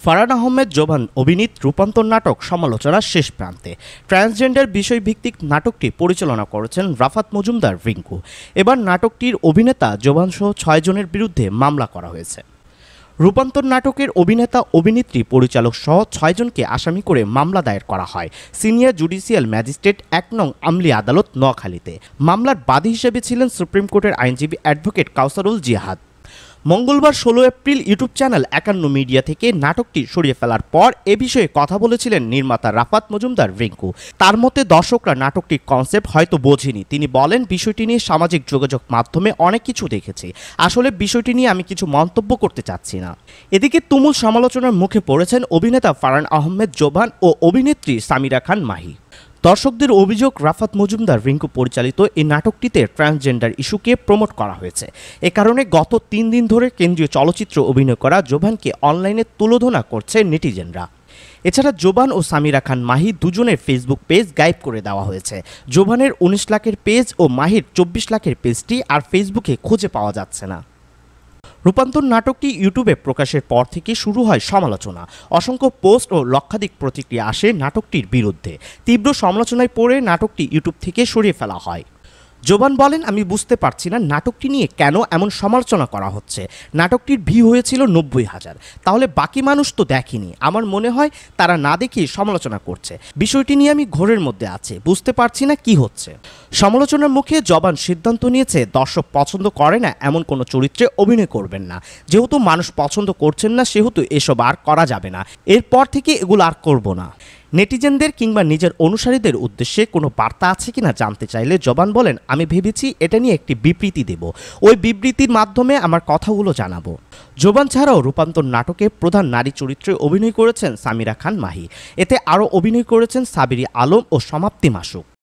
ফারহান আহমেদ জোবান অভিনীত রূপান্তর নাটক সমালোচনার শেষ প্রান্তে। ট্রান্সজেন্ডার বিষয়ভিত্তিক নাটকটি পরিচালনা করেছেন রাফাত মজুমদার রিংকু। এবার নাটকটির অভিনেতা জোবানসহ ৬ জনের বিরুদ্ধে মামলা করা হয়েছে। রূপান্তর নাটকের অভিনেতা অভিনেত্রী পরিচালক সহ ৬ জনকে আসামি করে মামলা দায়ের করা হয় সিনিয়র জুডিশিয়াল ম্যাজিস্ট্রেট ১ নং আমলি আদালত নোয়াখালীতে। মামলার বাদী হিসেবে ছিলেন সুপ্রিম কোর্টের আইনজীবী অ্যাডভোকেট কাউসারুল জিহাদ। মঙ্গলবার ১৬ এপ্রিল ইউটিউব চ্যানেল ৫১ মিডিয়া থেকে নাটকটি সরিয়ে ফেলার পর এ বিষয়ে কথা বলেছিলেন নির্মাতা রাফাত মজুমদার রিংকু। তার মতে দর্শকরা নাটকটির কনসেপ্ট হয়তো বোঝেনি। তিনি বলেন, বিষয়টি নিয়ে সামাজিক যোগাযোগ মাধ্যমে অনেক কিছু দেখেছি, আসলে বিষয়টি নিয়ে আমি কিছু মন্তব্য করতে চাচ্ছি না। এদিকে তুমুল সমালোচনার মুখে পড়েছেন অভিনেতা ফারহান আহমেদ জোবান ও অভিনেত্রী সামিরা খান মাহি। দর্শকদের অভিযোগ, রাফাত মজুমদার রিংকু পরিচালিত এই নাটকটিতে ট্রান্সজেন্ডার ইস্যুকে প্রমোট করা হয়েছে। এ কারণে গত ৩ দিন ধরে কেন্দ্রীয় চলচ্চিত্র অভিনয় করা জোবানকে অনলাইনে তুলোধনা করছে নেটিজেনরা। এছাড়া জোবান ও সামিরা খান মাহি দুজনের ফেসবুক পেজ গায়েব করে দেওয়া হয়েছে। জোবানের ১৯ লাখের পেজ ও মাহির ২৪ লাখের পেজটি আর ফেসবুকে খুঁজে পাওয়া যাচ্ছে না। রূপান্তর নাটকটি ইউটিউবে প্রকাশের পর থেকে শুরু হয় সমালোচনা। অসংখ্য পোস্ট ও লক্ষাধিক প্রতিক্রিয়া আসে নাটকটির বিরুদ্ধে। তীব্র সমালোচনায় পড়ে নাটকটি ইউটিউব থেকে সরিয়ে ফেলা হয়। জোবান বলেন, আমি বুঝতে পারছি না নাটকটি নিয়ে কেন এমন সমালোচনা করা হচ্ছে। নাটকটির ভিউ হয়েছিল ৯০,০০০, তাহলে বাকি মানুষ তো দেখেনি। আমার মনে হয় তারা না দেখেই সমালোচনা করছে। বিষয়টি নিয়ে আমি ঘোরের মধ্যে আছি, বুঝতে পারছি না কি হচ্ছে। সমালোচনার মুখে জোবান সিদ্ধান্ত নিয়েছে দর্শক পছন্দ করে না এমন কোনো চরিত্রে অভিনয় করবেন না। যেহেতু মানুষ পছন্দ করছেন না, সেহেতু এসব আর করা যাবে না। এরপর থেকে এগুলো আর করব না। নেটিজেনদের কিংবা নিজের অনুসারীদের উদ্দেশ্যে কোনো বার্তা আছে কিনা জানতে চাইলে জোবান বলেন, আমি ভেবেছি এটা নিয়ে একটি বিবৃতি দেব, ওই বিবৃতির মাধ্যমে আমার কথাগুলো জানাবো। জোবান ছাড়াও রূপান্তর নাটকে প্রধান নারী চরিত্রে অভিনয় করেছেন সামিরা খান মাহি। এতে আরও অভিনয় করেছেন সাবিরি আলম ও সমাপ্তি মাসুক।